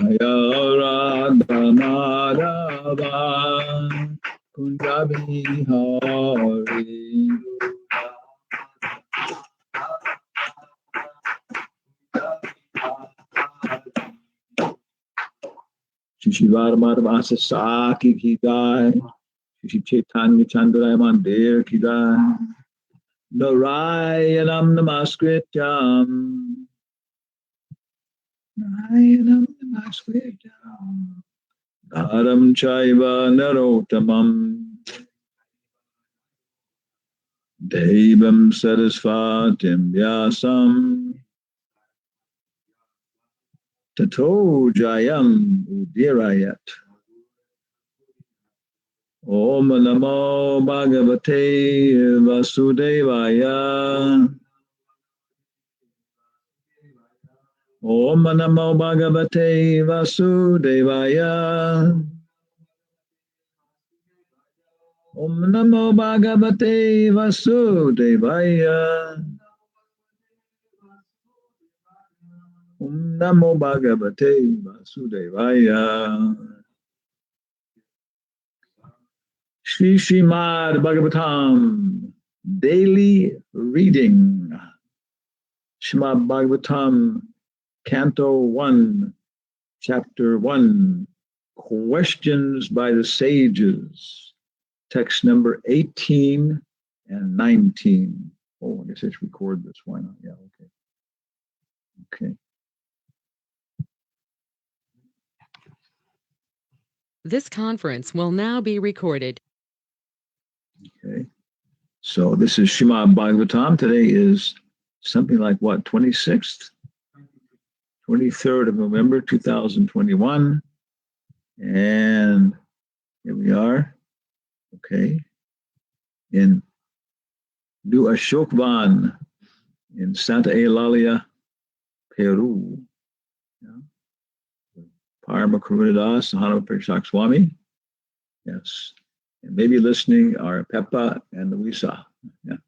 Radha Madhava Kunja Bihari. Shri Madhavasa Saki ki jai. Shri Chaitanya Chandra Mandir ki jai. Narayanam Namaskrityam. Narayanam Namaskrityam. Dharam Chaiva Narotamam. Devam Sarasvatim Vyasam. Tato Jayam Udirayat. Om Namo Bhagavate Vasudevaya. Om Namo Bhagavate Vasudevaya. Om Namo Bhagavate Vasudevaya. Om Namo Bhagavate Vasudevaya. Srimad Bhagavatam, daily reading. Srimad Bhagavatam, Canto 1, Chapter 1, Questions by the Sages, text number 18 and 19. Oh, I guess I should record this. Why not? Yeah, okay. Okay. This conference will now be recorded. Okay. So this is Srimad Bhagavatam. Today is something like what, 26th? 23rd of November, 2021. And here we are. Okay. In New Ashokvan in Santa Eulalia, Peru. Yeah. Parma Karunidas, Hanumatpresaka Swami. Yes. And maybe listening are Peppa and Luisa. Yeah.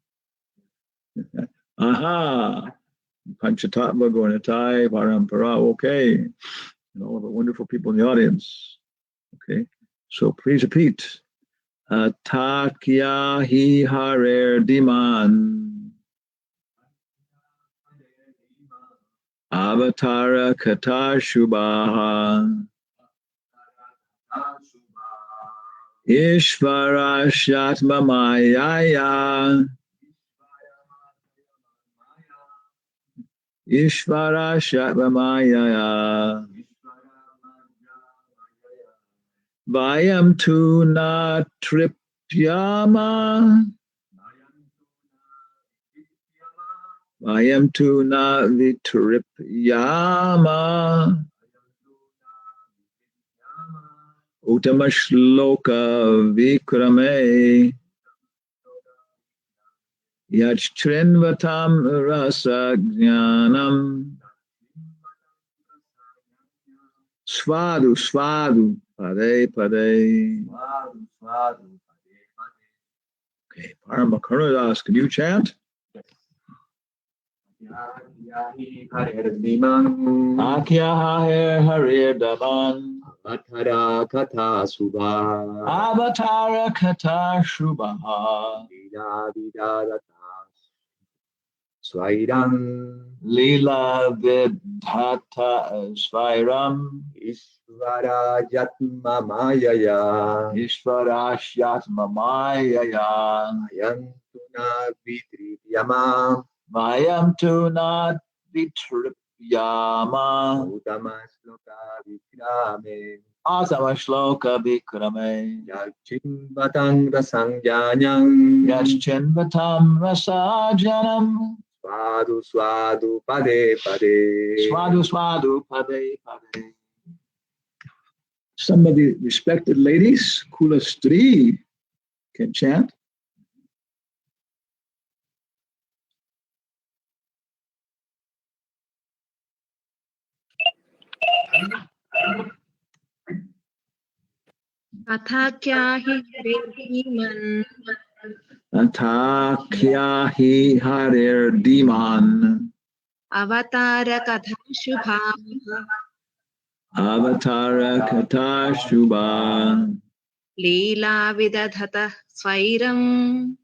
Aha! Panchatattva, Gornatai, Parampara, okay. And all of the wonderful people in the audience. Okay. So please repeat. Atakya hi harer diman. Avatara kata shubha. Ishvara Shatma Mayaya. Ishvara Shatma Mayaya. Vayam tu na tripyama. Vayam tu na vitripyama. Uttama shloka vikrame. Yachrinvatam rasa jnanam. Svadu, svadu, pade, pade. Okay, Parama Karunadas, can you chant? Akya harer daman. Avatara kata subha. Avatara kata shubha. Lila vidadata. Swairam. Lila vidhata svairam. Ishvara jatma mayaya. Ishvara shyatma mayaya. Vayam tuna vitriyama. Vayam tuna vitripyama. Uttama shloka vikrame. Asama shloka vikrame. Yachimvatang rasangyanam. Yaschenvatam rasajanam. Swadu swadu pade pade. Swadu swadu pade pade. Some of the respected ladies, Kula Stri, can chant. Athakya hi diman. Atakya hi harer diman. Avatara katha shubha. Avatara Kata Shubha. Leela Vidadhata Swairam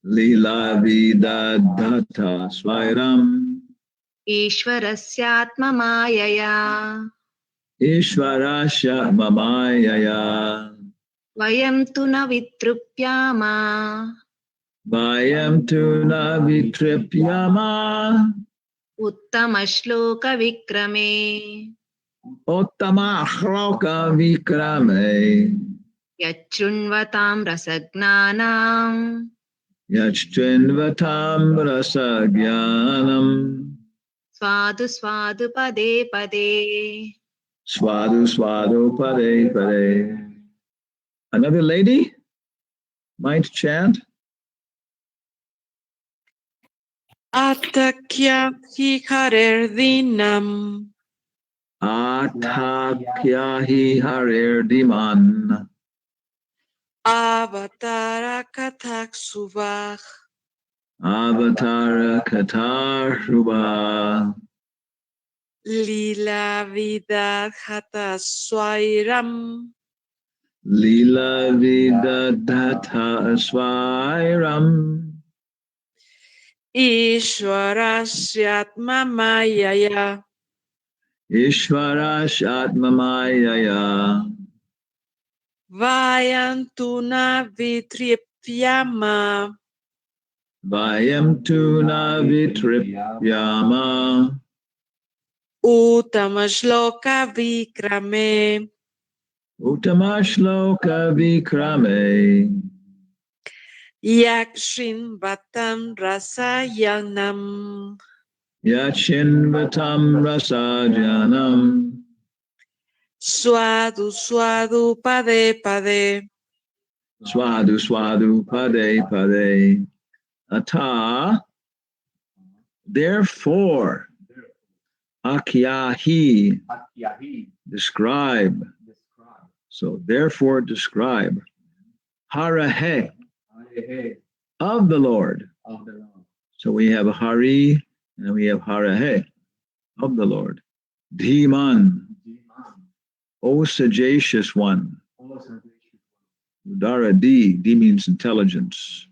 Lila Vidadhata Swairam. Ishvarasyatma Mayaya Ishvarasya Mamayaya. Vayam tu na vitrupyama Vayam tu na vitripyama. Uttama Shloka Vikrame Uttama Shloka Vikrame. Yachrunvatam Rasagnanam Yachchinvatam Rasagyanam. Swadu Swadu Pade Pade. Swadu Swadu Pade Pade. Another lady might chant. Atakya hi harerdinam. Atakyahi Harer Diman. Avatara katak suvach. Avatara Katar Shubha. Lila vida hata swairam. Lila Vidadhata Swairam. Ishwarasyatma mayaya. Ishvarash Atmamayaya. Vayantuna vitripyama. Vayam tu na vitripyama. Uttama shloka vikrame. Uttama shloka vikrame. Yakshin vatam rasayanam. Yachinvatam rasajanam. Swadu swadu pade pade. Swadu swadu pade pade. Ata, therefore, akyahi, describe. So therefore describe. Harahe, of the Lord. So we have Hari and we have Harahe, of the Lord. Dhiman, O sagacious one. Udara D means intelligence.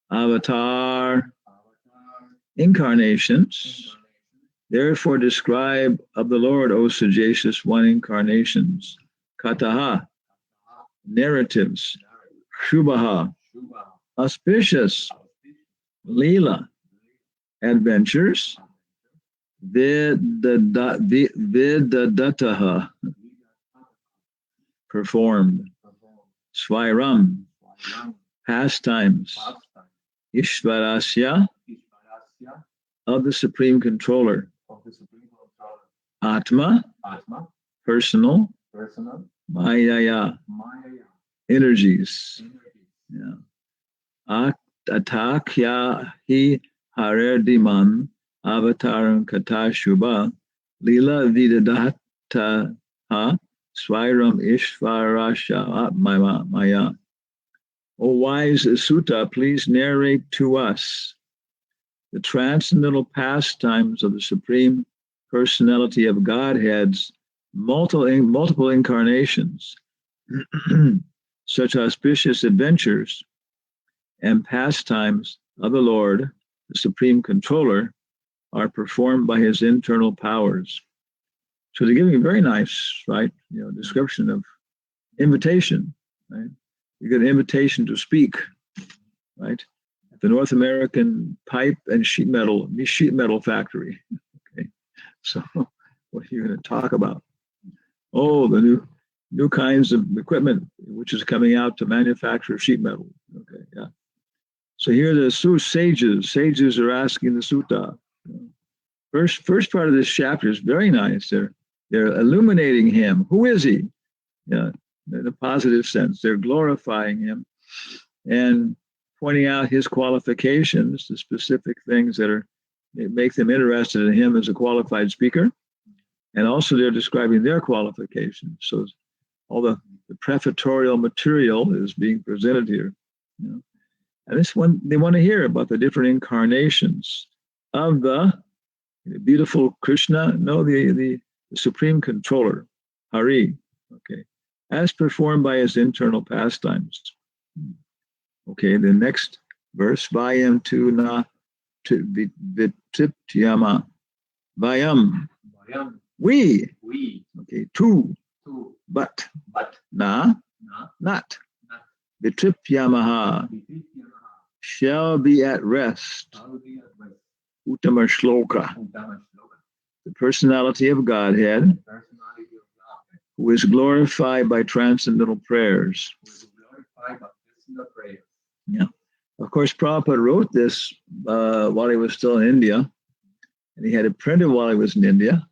Avatar, incarnations. Therefore describe of the Lord, O sagacious one, incarnations. Kataha, narratives. Shubha, auspicious. Leela, adventures. Vidadataha, performed. Swairam, pastimes. Ishvarasya, of the Supreme Controller. Atma, personal. Mayaya, energies. Yeah. Atakya hi harer diman avataram kata shubha lila vidadata ha swairam ishvarasya maya. O wise Sutta, please narrate to us the transcendental pastimes of the Supreme Personality of Godhead's multiple incarnations, such auspicious adventures and pastimes of the Lord, the Supreme Controller, are performed by his internal powers. So they're giving a very nice, right, description of invitation, right? You get an invitation to speak, right? At the North American Pipe and Sheet Metal Factory. Okay, so what are you going to talk about? Oh, the new kinds of equipment which is coming out to manufacture sheet metal. Okay, yeah. So here the sages are asking the sutta. First part of this chapter is very nice. They're illuminating him. Who is he? Yeah, in a positive sense. They're glorifying him and pointing out his qualifications, the specific things that make them interested in him as a qualified speaker. And also they're describing their qualifications. So all the prefatory material is being presented here. And this one, they want to hear about the different incarnations of the beautiful Krishna, the the supreme controller, Hari, okay, as performed by his internal pastimes. Okay, the next verse, Vayam tu na vitiptyama. Vayam, we, okay, tu, but, na, not, vitipyamaha, shall be at rest. Uttama shloka, the personality of Godhead, who is glorified by transcendental prayers. Yeah. Of course, Prabhupada wrote this while he was still in India, and he had it printed while he was in India.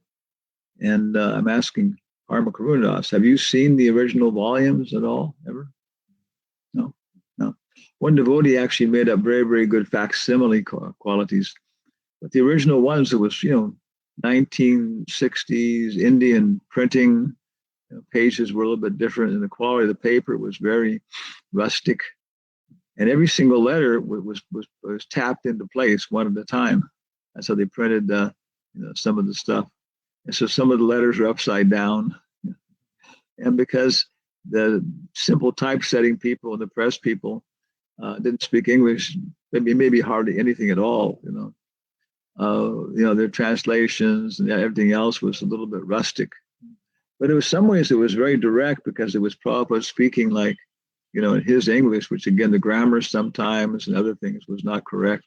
And I'm asking Harma Karunadas, have you seen the original volumes at all, ever? No, no. One devotee actually made up very, very good facsimile qualities. But the original ones, it was, 1960s Indian printing. Pages were a little bit different, and the quality of the paper was very rustic. And every single letter was tapped into place one at a time. That's how they printed some of the stuff. And so some of the letters are upside down. And because the simple typesetting people and the press people didn't speak English, maybe hardly anything at all, their translations and everything else was a little bit rustic. But in some ways it was very direct because it was Prabhupada speaking like, in his English, which again, the grammar sometimes and other things was not correct.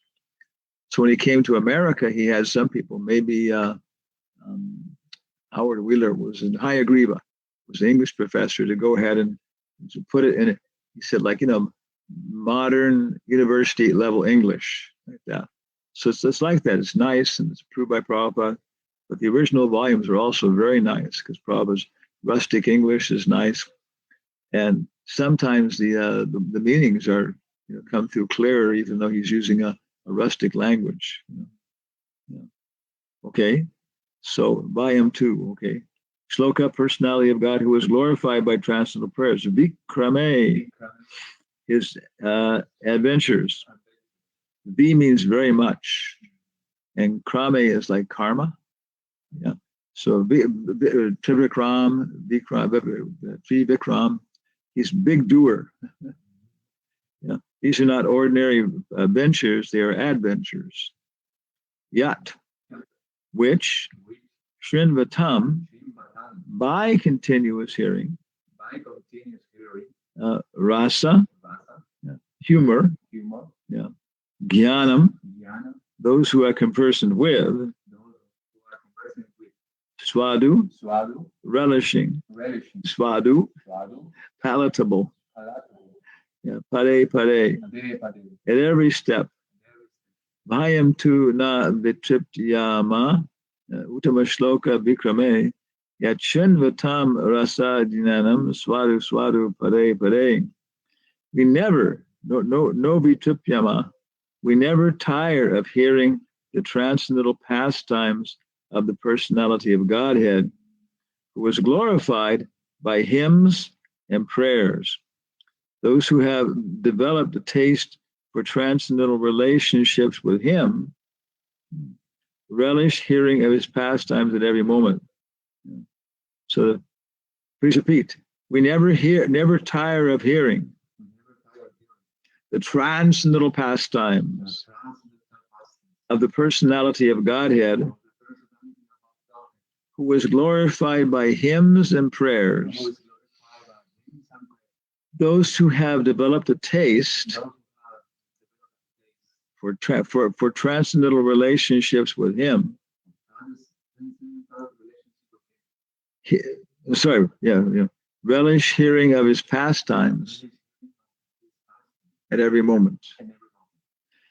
So when he came to America, he had some people, maybe Howard Wheeler was in Hayagriva, was an English professor, to go ahead and to put it in it. He said, modern university level English, like that. So it's like that. It's nice and it's approved by Prabhupada. But the original volumes are also very nice because Prabhupada's rustic English is nice. And sometimes the meanings are come through clearer, even though he's using a rustic language. Okay, so Vayam 2, okay. Shloka, personality of God who is glorified by transcendental prayers. Vikrame, his adventures. V means very much, and krame is like karma. Yeah. So Trivikram, Vikram, he's big doer. Yeah. These are not ordinary ventures, they are adventures. Yat, which Srinvatam, by continuous hearing, rasa, humor, yeah, jnanam, those who are conversant with, swadu, relishing, swadu, palatable, yeah, pare, at every step. Bhayam tu na vitriptyama, uttama shloka vikrame, yat shinvatam rasa jnanam, swadu, pare. We never, no vitriptyama, we never tire of hearing the transcendental pastimes of the personality of Godhead, who was glorified by hymns and prayers. Those who have developed a taste for transcendental relationships with him relish hearing of his pastimes at every moment. So please repeat, we never tire of hearing the transcendental pastimes of the personality of Godhead, who was glorified by hymns and prayers. Those who have developed a taste for transcendental relationships with him. Relish hearing of his pastimes at every moment.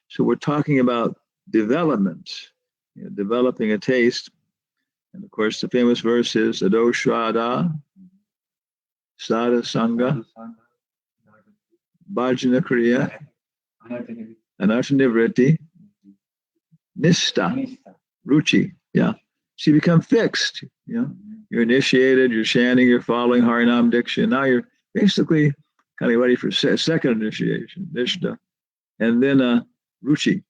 So we're talking about development, developing a taste. And of course, the famous verse is Ado Shraddha, Sada Sangha, Bhajana Kriya, Anartha Nivritti, Nista, Ruchi. Yeah. So you become fixed. You're initiated, you're chanting, you're following Harinam Diksha. Now you're basically kind of ready for second initiation, Nishta. And then Ruchi.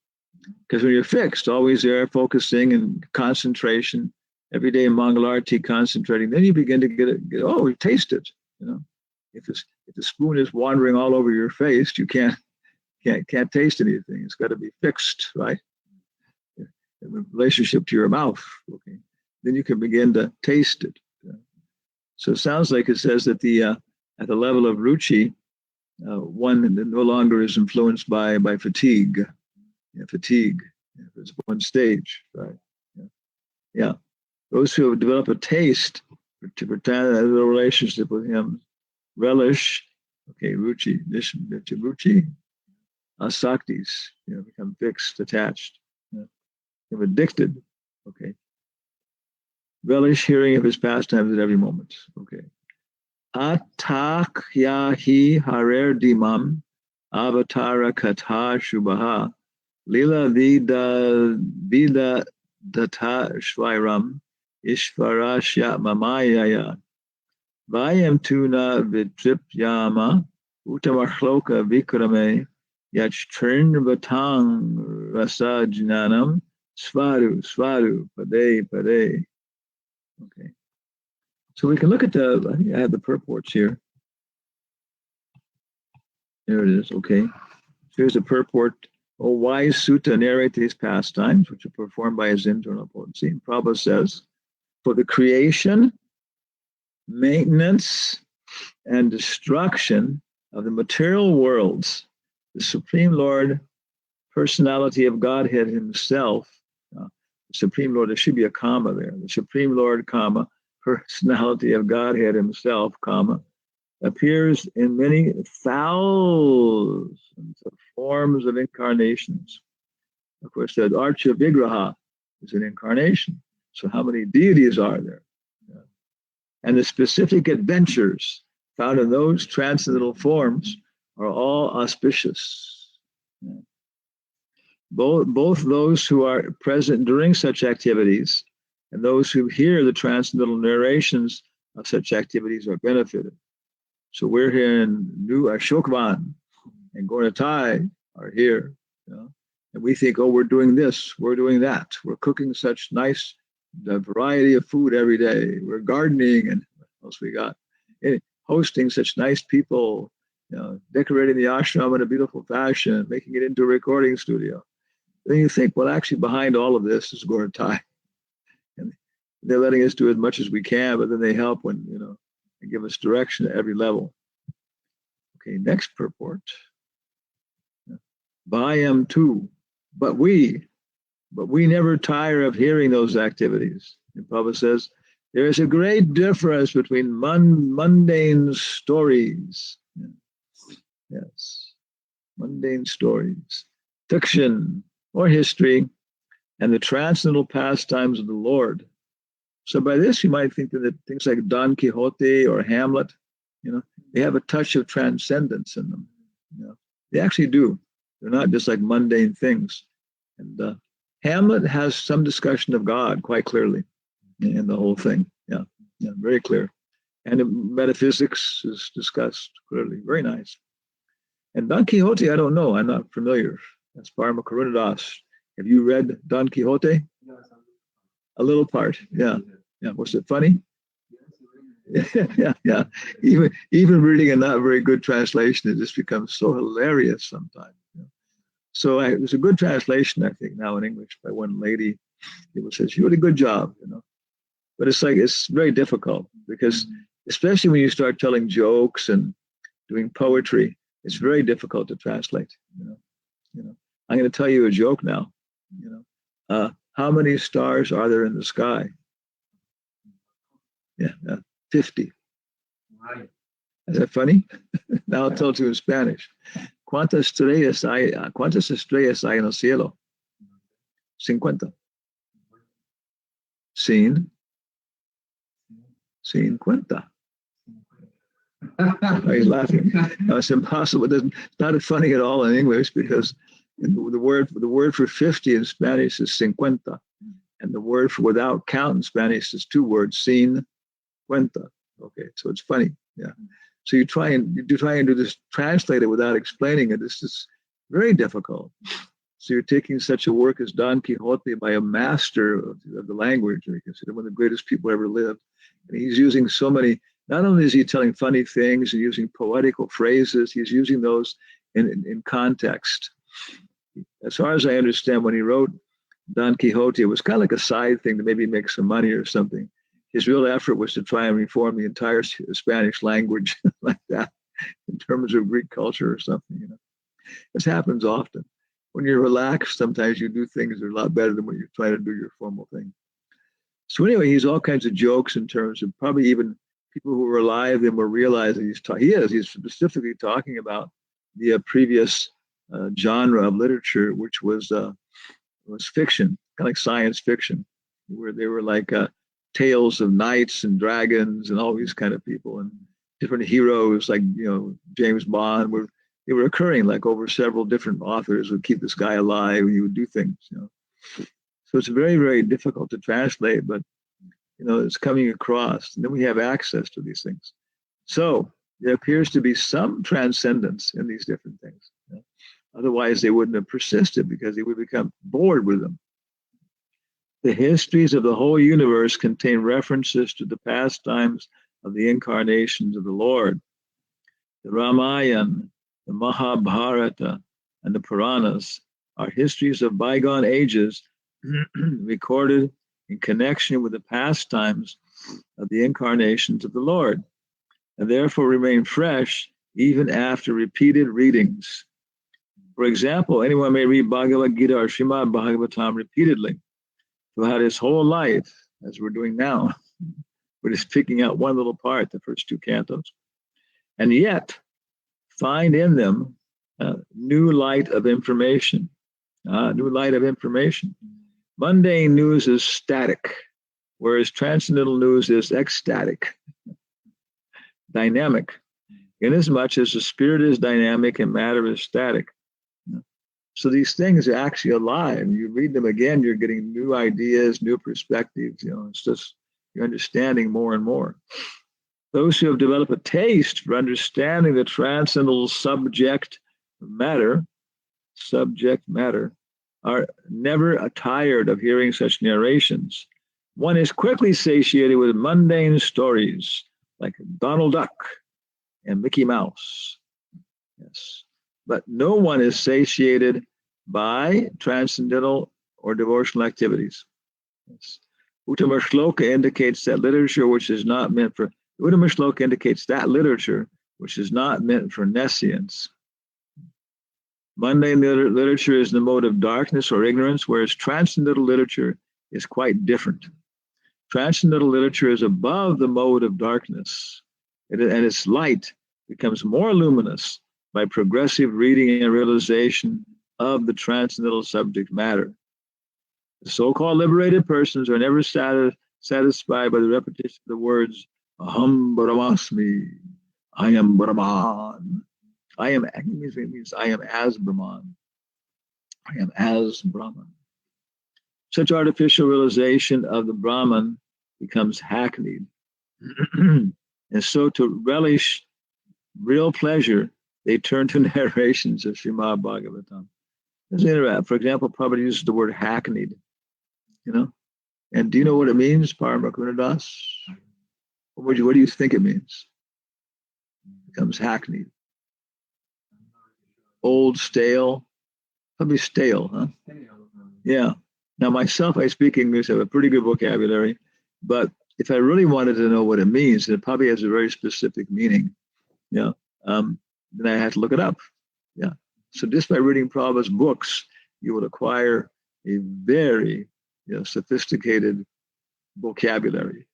Because when you're fixed, always there, focusing and concentration, every day Mangalarti concentrating, then you begin to we taste it. If the spoon is wandering all over your face, you can't taste anything. It's got to be fixed, right? In relationship to your mouth. Okay, then you can begin to taste it. So it sounds like it says that at the level of ruchi, one no longer is influenced by fatigue. Fatigue. It's one stage, right? Yeah. Those who have developed a taste to pretend a relationship with him, relish, okay, ruchi, ruchi, asaktis, become fixed, attached, become addicted, okay. Relish hearing of his pastimes at every moment, okay. Atakyahi harer dimam avatara katha shubha lila vida data shvairam ishvarasya mamayaya vayam tuna vitripyama utamachloka vikrame yachturn vatang rasa jnanam svaru pade. Okay. So we can look at I think I have the purports here. There it is. Okay. Here's the purport. O wise Sutta narrate these pastimes, which are performed by his internal potency. And Prabhupada says, for the creation, maintenance, and destruction of the material worlds, the Supreme Lord, personality of Godhead himself, the Supreme Lord, there should be a comma there. The Supreme Lord, comma, personality of Godhead himself, comma, appears in many thousands of forms of incarnations. Of course, the Archa Vigraha is an incarnation. So how many deities are there? And the specific adventures found in those transcendental forms are all auspicious. Both those who are present during such activities and those who hear the transcendental narrations of such activities are benefited. So we're here in New Ashokvan and Gornatai are here, and we think, we're doing this, we're doing that. We're cooking such nice variety of food every day. We're gardening, and what else we got? Hosting such nice people, decorating the ashram in a beautiful fashion, making it into a recording studio. Then you think, well, actually behind all of this is Gornatai. And they're letting us do as much as we can, but then they help when, and give us direction at every level. Okay, next purport. Vayam too, but we never tire of hearing those activities. And Prabhupada says, there is a great difference between mundane stories. Yes, mundane stories, fiction or history, and the transcendental pastimes of the Lord. So by this, you might think that things like Don Quixote or Hamlet, they have a touch of transcendence in them. They actually do. They're not just like mundane things. And Hamlet has some discussion of God quite clearly in the whole thing. Yeah, very clear. And metaphysics is discussed clearly. Very nice. And Don Quixote, I don't know. I'm not familiar. That's Parma Karunadas. Have you read Don Quixote? A little part. Yeah. Was it funny? Yeah. Even reading a not very good translation, it just becomes so hilarious sometimes. So it was a good translation, I think, now in English by one lady. People says, "You did a good job," But it's very difficult because, especially when you start telling jokes and doing poetry, it's very difficult to translate. I'm going to tell you a joke now. How many stars are there in the sky? Yeah, 50. Is that funny? Now I'll tell it to you in Spanish. ¿Cuántas estrellas hay en el cielo? 50. Sin 50. He's laughing. No, it's impossible. It's not funny at all in English because the word for 50 in Spanish is 50. And the word for without count in Spanish is two words, sin cuenta. Okay, so it's funny. Yeah. So you try and do this, translate it without explaining it. This is very difficult. So you're taking such a work as Don Quixote by a master of the language, and considered one of the greatest people ever lived. And he's using so many, not only is he telling funny things and using poetical phrases, he's using those in context. As far as I understand, when he wrote Don Quixote, it was kind of like a side thing to maybe make some money or something. His real effort was to try and reform the entire Spanish language like that in terms of Greek culture or something. This happens often. When you're relaxed, sometimes you do things that are a lot better than when you're trying to do your formal thing. So anyway, he's all kinds of jokes in terms of probably even people who were alive then will realize that he's specifically talking about the previous genre of literature, which was fiction, kind of like science fiction, where they were like tales of knights and dragons and all these kind of people and different heroes like James Bond, where they were occurring like over several different authors would keep this guy alive and he would do things. So it's very, very difficult to translate, but it's coming across, and then we have access to these things. So there appears to be some transcendence in these different things. Otherwise, they wouldn't have persisted because they would become bored with them. The histories of the whole universe contain references to the pastimes of the incarnations of the Lord. The Ramayana, the Mahabharata, and the Puranas are histories of bygone ages recorded in connection with the pastimes of the incarnations of the Lord, and therefore remain fresh even after repeated readings. For example, anyone may read Bhagavad Gita or Srimad Bhagavatam repeatedly throughout his whole life, as we're doing now. We're just picking out one little part, the first two cantos, and yet find in them new light of information. Mundane news is static, whereas transcendental news is ecstatic, dynamic, inasmuch as the spirit is dynamic and matter is static. So these things are actually alive. You read them again, you're getting new ideas, new perspectives. It's just you're understanding more and more. Those who have developed a taste for understanding the transcendental subject matter, are never tired of hearing such narrations. One is quickly satiated with mundane stories like Donald Duck and Mickey Mouse. Yes. But no one is satiated by transcendental or devotional activities. Yes. Uttama Shloka indicates that literature which is not meant for nescience. Mundane literature is the mode of darkness or ignorance, whereas transcendental literature is quite different. Transcendental literature is above the mode of darkness, and its light becomes more luminous by progressive reading and realization of the transcendental subject matter. The so-called liberated persons are never satisfied by the repetition of the words, Aham Brahmasmi, I am Brahman. Means I am as Brahman. I am as Brahman. Such artificial realization of the Brahman becomes hackneyed. And so to relish real pleasure, they turn to narrations of Srimad Bhagavatam. For example, Prabhupada uses the word hackneyed, And do you know what it means, Paramakundadas? What do you think it means? It becomes hackneyed. Old, stale, probably stale, huh? Yeah. Now, myself, I speak English, I have a pretty good vocabulary, but if I really wanted to know what it means, it probably has a very specific meaning, then I have to look it up. Yeah. So just by reading Prabhupada's books, you will acquire a very sophisticated vocabulary.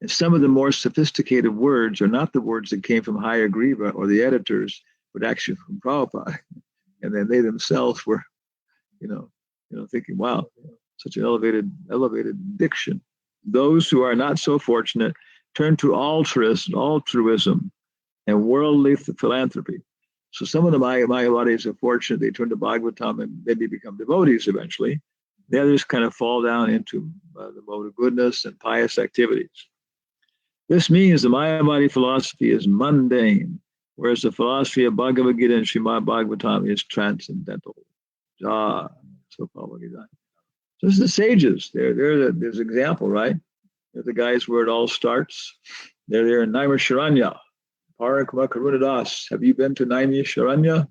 And some of the more sophisticated words are not the words that came from Hayagriva or the editors, but actually from Prabhupada. And then they themselves were, thinking, wow, such an elevated diction. Those who are not so fortunate turn to altruism and worldly philanthropy. So some of the Mayavadis are fortunate, they turn to Bhagavatam and maybe become devotees eventually. The others kind of fall down into the mode of goodness and pious activities. This means the Mayavadi philosophy is mundane, whereas the philosophy of Bhagavad Gita and Srimad Bhagavatam is transcendental. Da. So this is the sages. There's an example, right? They're the guys where it all starts. They're there in Naimisharanya. Parakama Karunadas. Have you been to Naimisharanya?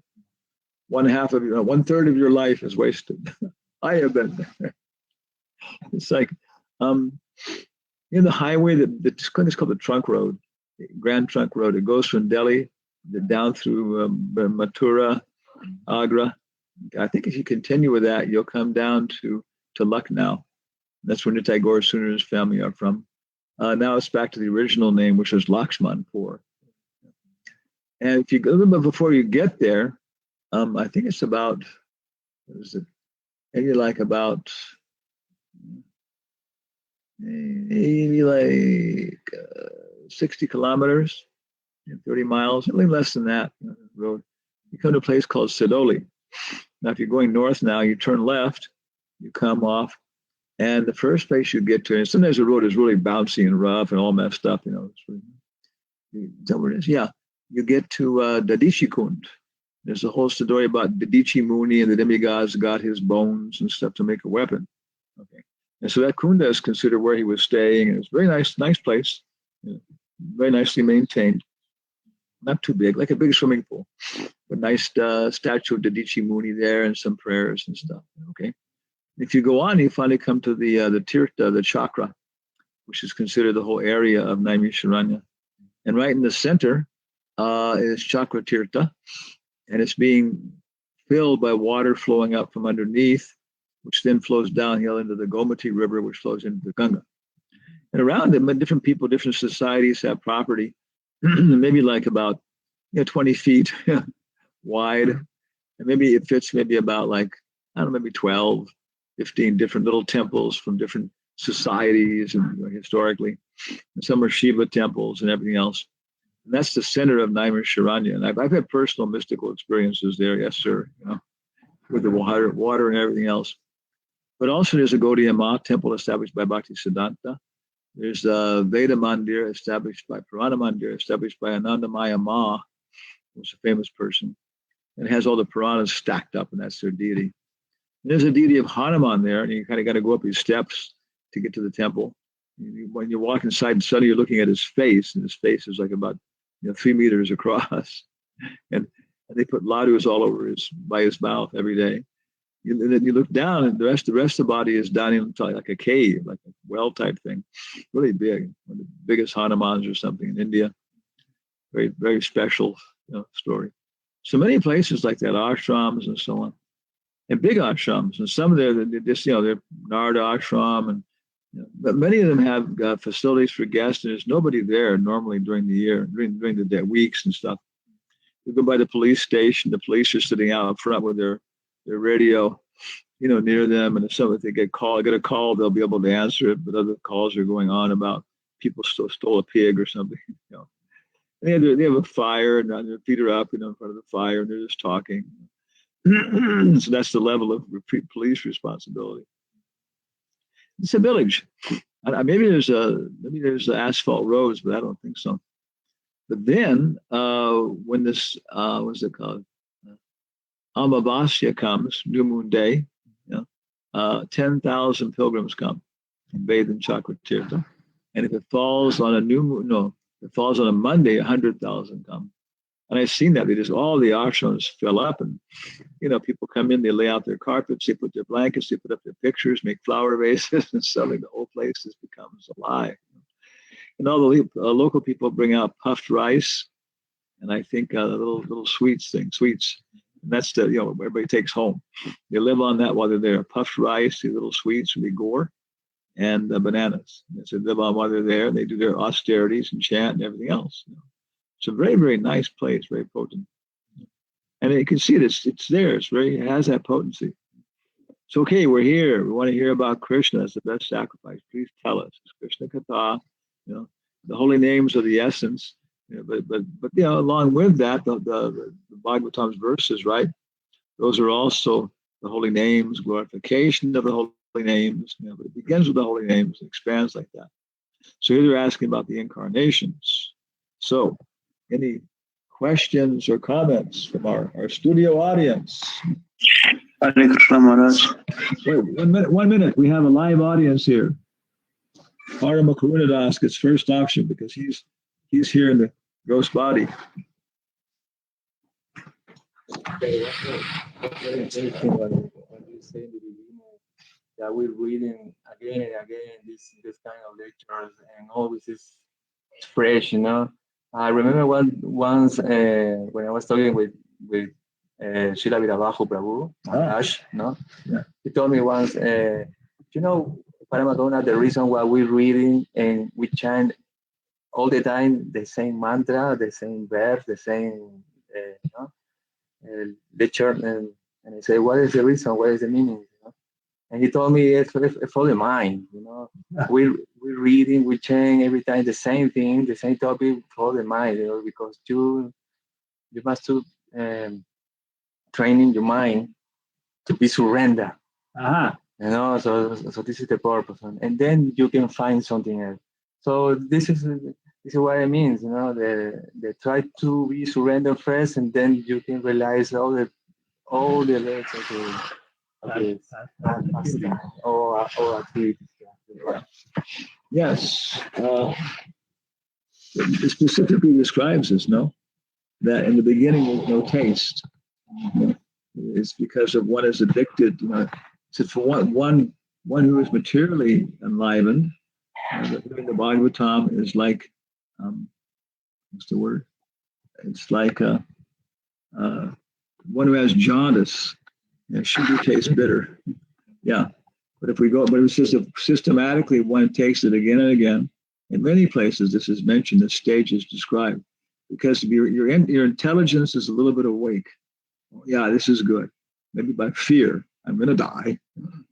1/3 of your life is wasted. I have been there. It's like, the highway it's called the Trunk Road, Grand Trunk Road. It goes from Delhi down through Mathura, Agra. I think if you continue with that, you'll come down to Lucknow. That's where Nitai Gaur and his family are from. Now it's back to the original name, which was Lakshmanpur. And if you go a little bit before you get there, I think it's about, what is it? Maybe like about, maybe like 60 kilometers, 30 miles, a little less than that road. You come to a place called Sidoli. Now, if you're going north now, you turn left, you come off, and the first place you get to, and sometimes the road is really bouncy and rough and all messed up, Is that what it is? Yeah. You get to Dadichi Kund. There's a whole story about Dadichi Muni and the demigods got his bones and stuff to make a weapon. Okay. And so that Kunda is considered where he was staying, and it's a very nice place, very nicely maintained. Not too big, like a big swimming pool. A nice statue of Dadichi Muni there and some prayers and stuff. Okay. If you go on, you finally come to the Tirtha, the chakra, which is considered the whole area of Naimisharanya. And right in the center is Chakra Tirtha, and it's being filled by water flowing up from underneath, which then flows downhill into the Gomati River, which flows into the Ganga. And around it, different people, different societies have property, maybe like about 20 feet wide. And maybe it fits maybe about like, I don't know, maybe 12, 15 different little temples from different societies and historically. And some are Shiva temples and everything else. And that's the center of Naimisharanya. And I've had personal mystical experiences there, yes, sir, with the water and everything else. But also there's a Gaudiya Ma temple established by Bhakti Siddhanta. There's a Veda Mandir established by Purana Mandir, established by Anandamaya Ma, who's a famous person. And it has all the Puranas stacked up, and that's their deity. And there's a deity of Hanuman there, and you kind of got to go up these steps to get to the temple. When you walk inside, suddenly you're looking at his face, and his face is like about 3 meters across. And they put ladus all over by his mouth every day. And then you look down, and the rest of the body is down into like a cave, like a well type thing, really big, one of the biggest Hanumans or something in India. Very, very special story. So many places like that, ashrams and so on, and big ashrams, and some of them they're just they're Narada ashram, and but many of them have facilities for guests, and there's nobody there normally during the year, during the day, weeks and stuff. You go by the police station, the police are sitting out front with their radio, near them, and if they get a call, they'll be able to answer it. But other calls are going on about people stole a pig or something. And they have a fire, and their feet are up, in front of the fire, and they're just talking. So that's the level of police responsibility. It's a village. Maybe there's asphalt roads, but I don't think so. But then when this what's it called? Amavasya comes, new moon day, 10,000 pilgrims come and bathe in Chakra Tirtha. And if it falls on a new moon, if it falls on a Monday, 100,000 come. And I've seen that. All the ashrams fill up, and people come in, they lay out their carpets, they put their blankets, they put up their pictures, make flower vases, and suddenly the whole place just becomes alive. And all the local people bring out puffed rice, and I think little sweets. And that's everybody takes home. They live on that while they're there. Puffed rice, the little sweets, would be gore, and bananas. So they live on while they're there. They do their austerities and chant and everything else. It's a very, very nice place, very potent. And you can see it, it's there. It has that potency. So, okay, we're here. We want to hear about Krishna as the best sacrifice. Please tell us. It's Krishna Katha, the holy names are the essence. But along with that, the Bhagavatam's verses, right? Those are also the holy names, glorification of the holy names. But it begins with the holy names and expands like that. So here they're asking about the incarnations. So, any questions or comments from our studio audience? Hare Krishna Maharaj. Wait, 1 minute, 1 minute. We have a live audience here. Parama Karunadas gets first option because he's here in the gross body. Okay, what's very interesting what you say in the beginning, that we're reading again and again this kind of lectures, and always is fresh, you know. I remember once when I was talking with Srila Virabhahu Prabhu Maharaj, no, Yeah. he told me once, you know, Paramadonna, the reason why we're reading and we chant all the time the same mantra, the same verse, the same, you know, lecture, and I say, what is the reason? What is the meaning? You know? And he told me it's for the mind. You know, we're reading, we change every time the same thing, the same topic for the mind. You know, because you must to training your mind to be surrender. Aha. You know, so this is the purpose, and then you can find something else. So this is what it means. You know, the try to be surrender first, and then you can realize all the legs or activities. Yes. It specifically describes this, no? That in the beginning there's no taste. It's because of one is addicted. You know, so for one who is materially enlivened, doing the Bhagavatam is like, what's the word? It's like one who has jaundice. Sugar tastes bitter. Yeah. But if it says if systematically one takes it again and again, in many places this is mentioned, this stage is described, because your intelligence is a little bit awake. Yeah, this is good. Maybe by fear, I'm going to die.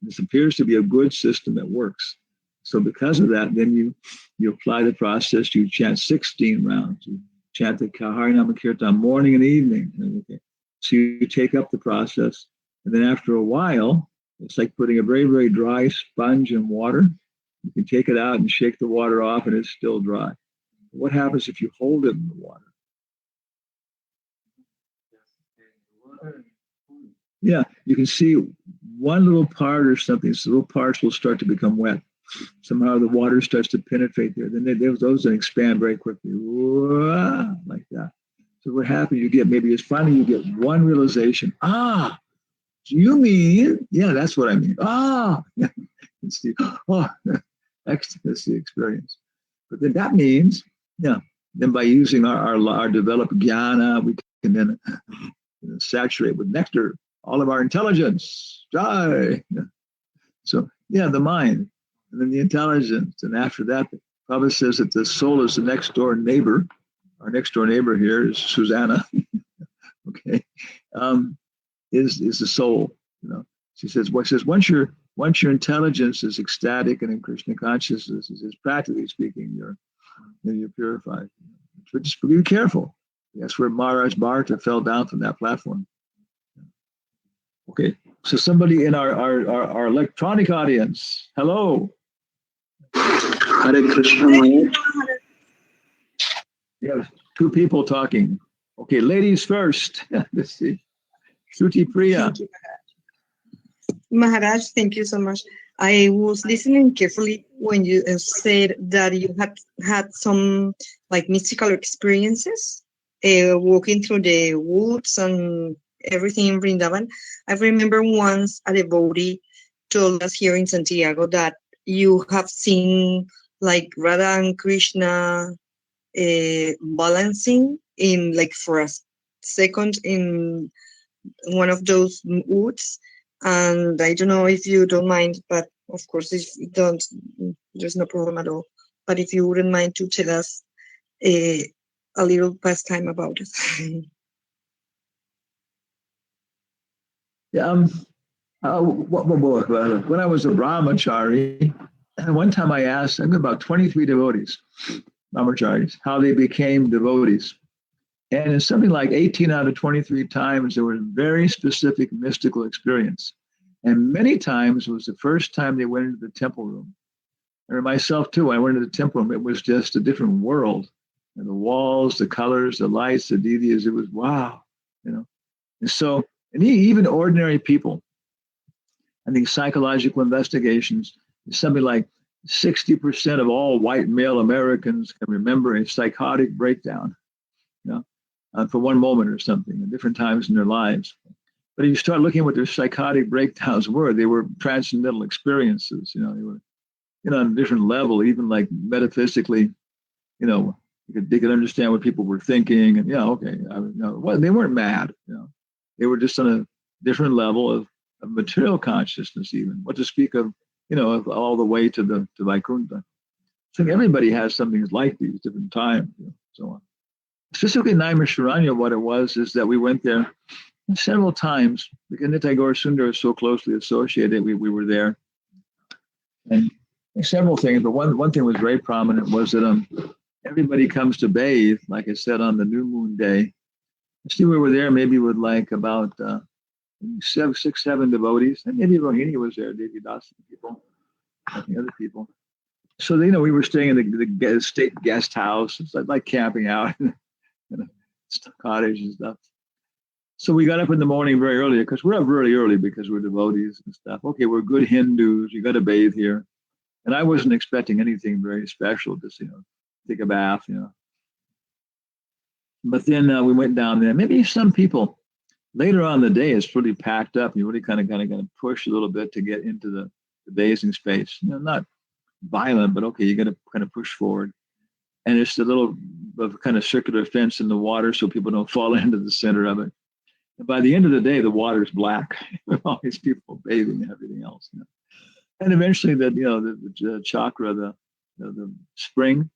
This appears to be a good system that works. So because of that, then you apply the process. You chant 16 rounds. You chant the Harinama Kirtan morning and evening. Okay. So you take up the process. And then after a while, it's like putting a very, very dry sponge in water. You can take it out and shake the water off and it's still dry. What happens if you hold it in the water? Yeah, you can see one little part or something, so little parts will start to become wet. Somehow the water starts to penetrate there. Then those that expand very quickly, like that. So what happens, you finally get one realization. You mean, yeah, that's what I mean. It's ecstasy experience. But then that means, then by using our developed jnana, we can then saturate with nectar all of our intelligence. Jai. So, the mind, and then the intelligence. And after that, Prabhupada says that the soul is the next door neighbor. Our next door neighbor here is Susanna. Okay. Is the soul, She says, once your intelligence is ecstatic and in Krishna consciousness, is practically speaking, you're purified. But just be careful. That's where Maharaj Bharata fell down from that platform. Okay, so somebody in our electronic audience, hello. Hare Krishna Maharaj. You have two people talking. Okay, ladies first. Let's see. Shruti Priya. Thank you, Maharaj, thank you so much. I was listening carefully when you said that you had some like mystical experiences walking through the woods and everything in Vrindavan. I remember once a devotee told us here in Santiago that you have seen like Radha and Krishna balancing in like for a second in one of those woods. And I don't know if you don't mind, but of course, if you don't, there's no problem at all. But if you wouldn't mind to tell us a little pastime about it. When I was a brahmachari, one time I asked about 23 devotees, brahmacharis, how they became devotees. And in something like 18 out of 23 times, there was very specific mystical experience. And many times it was the first time they went into the temple room. Or myself too, I went into the temple room. It was just a different world. And the walls, the colors, the lights, the deities, it was wow, And so, and even ordinary people, I think psychological investigations, something like 60% of all white male Americans can remember a psychotic breakdown, for one moment or something at different times in their lives. But if you start looking at what their psychotic breakdowns were, they were transcendental experiences. They were, on a different level, even like metaphysically. They could understand what people were thinking, and well, they weren't mad. They were just on a different level of material consciousness, even. What to speak of, of all the way to Vaikuntha. So everybody has something like these different times, so on. Specifically, Naimisharanya, what it was is that we went there several times because Nitai Gaur Sundar is so closely associated. We were there, and several things, but one thing was very prominent was that everybody comes to bathe, like I said, on the new moon day. See, we were there maybe with like about 6, 7 devotees, and maybe Rohini was there, Devi Das people, and the other people. So we were staying in the state guest house. It's like camping out in a cottage and stuff. So we got up in the morning very early because we're up really early because we're devotees and stuff. Okay, we're good Hindus. You got to bathe here, and I wasn't expecting anything very special. Just take a bath, But then we went down there. Maybe some people later on in the day it's pretty packed up. You really kind of push a little bit to get into the bathing space. Not violent, but okay, you got to kind of push forward. And it's a little kind of circular fence in the water so people don't fall into the center of it. And by the end of the day, the water's black with all these people bathing and everything else. And eventually, the chakra, the spring,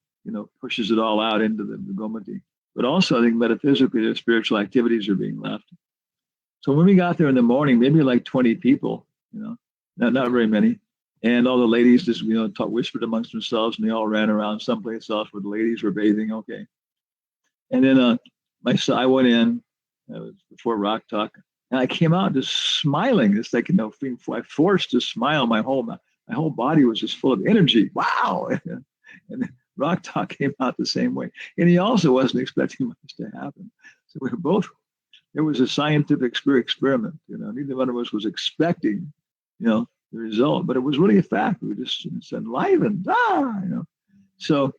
pushes it all out into the Gomati. But also, I think metaphysically, the spiritual activities are being left. So when we got there in the morning, maybe like 20 people, not very many. And all the ladies just, whispered amongst themselves, and they all ran around someplace else where the ladies were bathing. Okay. And then I went in, it was before Rock Talk, and I came out just smiling. It's like, I forced to smile. My whole body was just full of energy. Wow. And Rock Talk came out the same way. And he also wasn't expecting much to happen. So we were both, it was a scientific experiment. Neither one of us was expecting, the result, but it was really a fact. We just enlivened, So,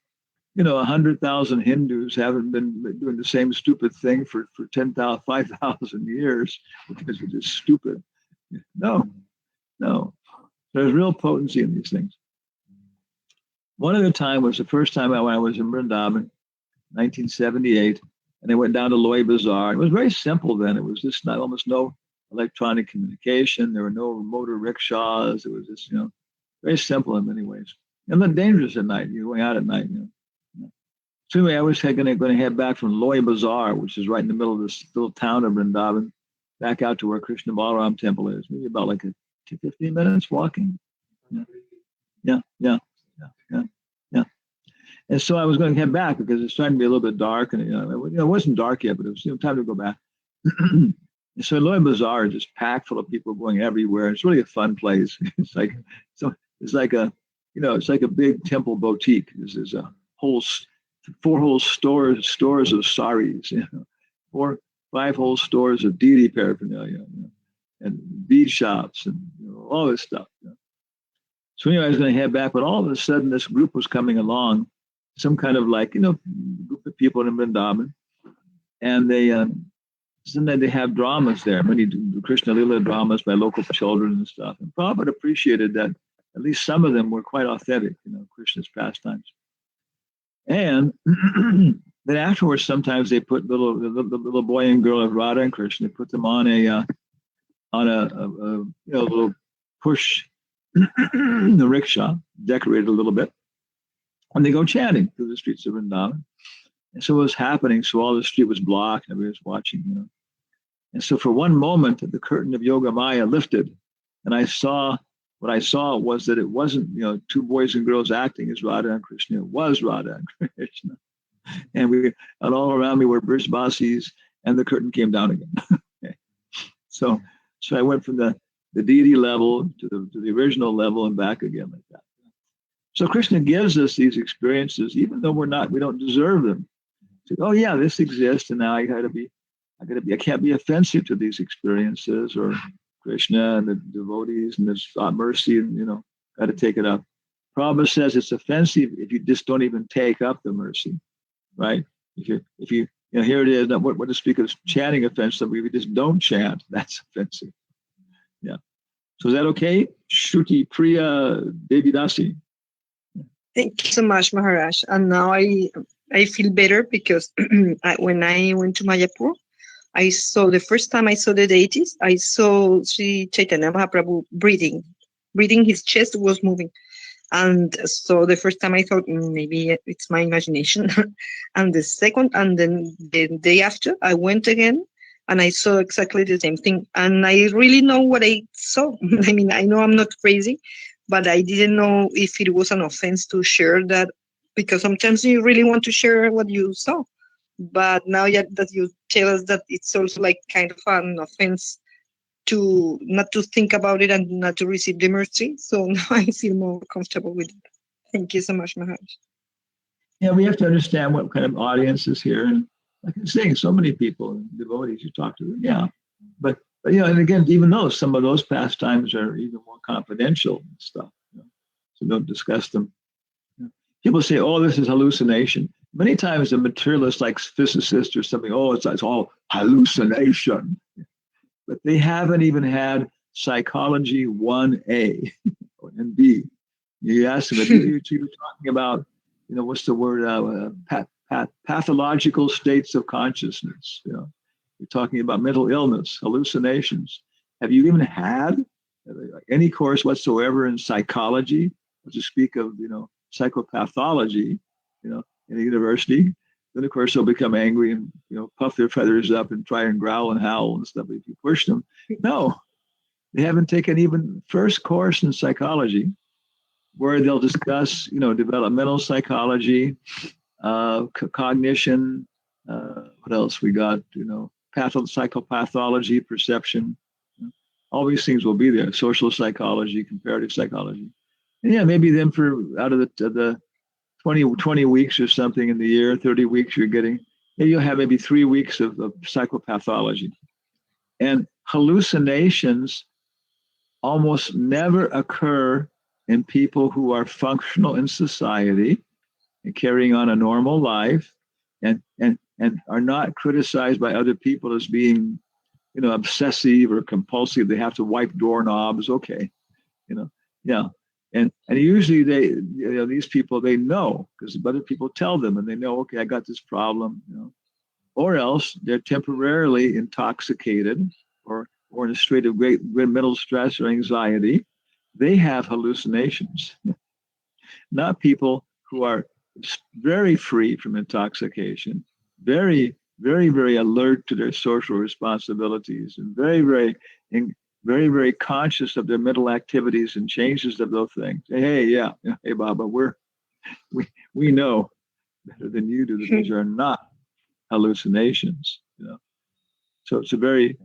100,000 Hindus haven't been doing the same stupid thing for 10,000, 5,000 years because it's just stupid. No. There's real potency in these things. One other time was the first time when I was in Vrindavan, 1978, and I went down to Loy Bazaar. It was very simple then. It was just almost no electronic communication. There were no motor rickshaws. It was just, very simple in many ways. And then dangerous at night. You're going out at night. So anyway, I was going to head back from Loy Bazaar, which is right in the middle of this little town of Vrindavan, back out to where Krishna Balaram temple is. Maybe about like 15 minutes walking. Yeah. And so I was going to head back because it's starting to be a little bit dark, and it wasn't dark yet, but it was time to go back. And so Loy Bazaar is just packed full of people going everywhere. It's really a fun place. It's like a big temple boutique. There's a whole 4 whole stores of saris, 4, 5 whole stores of deity paraphernalia, and bead shops and all this stuff. So anyway, I was going to head back, but all of a sudden this group was coming along, some kind of group of people in Vrindavan, and sometimes they have dramas there, many Krishna Lila dramas by local children and stuff. And Prabhupada appreciated that at least some of them were quite authentic, Krishna's pastimes. And then afterwards, sometimes they put the little boy and girl of Radha and Krishna, put them on a little push the rickshaw, decorated a little bit, and they go chanting through the streets of Vrindavan. And so it was happening. So all the street was blocked, and everybody was watching, And so for one moment, the curtain of Yoga Maya lifted, and what I saw was that it wasn't, 2 boys and girls acting as Radha and Krishna. It was Radha and Krishna. And all around me were Brisbasis, and the curtain came down again. Okay. So I went from the deity level to the original level and back again like that. So Krishna gives us these experiences, even though we don't deserve them. So, oh yeah, this exists, and now I can't be offensive to these experiences or Krishna and the devotees and there's mercy and, got to take it up. Prabhupada says it's offensive if you just don't even take up the mercy, right? If you here it is, what to speak of chanting offensive, if you just don't chant, that's offensive. Yeah. So is that okay? Shruti Priya Devidasi. Thank you so much, Maharaj. And now I feel better because when I went to Mayapur, I saw the first time I saw the deities, I saw Sri Chaitanya Mahaprabhu breathing. His chest was moving. And so the first time I thought maybe it's my imagination. And then the day after I went again and I saw exactly the same thing. And I really know what I saw. I mean, I know I'm not crazy, but I didn't know if it was an offense to share that, because sometimes you really want to share what you saw. But now that you tell us that it's also like kind of an offense to not to think about it and not to receive the mercy. So now I feel more comfortable with it. Thank you so much, Maharaj. Yeah, we have to understand what kind of audience is here. And like I'm saying, so many people, devotees, you talk to them. Yeah. But and again, even though some of those pastimes are even more confidential and stuff, so don't discuss them. People say, oh, this is hallucination. Many times a materialist like physicist or something, it's all hallucination. But they haven't even had psychology 1A and B. You ask them, if you're talking about, what's the word, pathological states of consciousness. You're talking about mental illness, hallucinations. Have you even had any course whatsoever in psychology, to speak of, psychopathology, in a university? Then, of course, they'll become angry and, puff their feathers up and try and growl and howl and stuff if you push them. No, they haven't taken even first course in psychology, where they'll discuss, developmental psychology, cognition, what else we got, psychopathology, perception. All these things will be there. Social psychology, comparative psychology. And maybe then out of the 20 weeks or something in the year, 30 weeks you'll have maybe 3 weeks of psychopathology. And hallucinations almost never occur in people who are functional in society and carrying on a normal life and are not criticized by other people as being, obsessive or compulsive. They have to wipe doorknobs. Okay. Yeah. And usually these people, they know because other people tell them and they know, okay, I got this problem, or else they're temporarily intoxicated or in a state of great mental stress or anxiety. They have hallucinations, not people who are very free from intoxication, very, very, very alert to their social responsibilities and very, very, very conscious of their mental activities and changes of those things. Hey, Baba, we know better than you do that these are not hallucinations. So it's a very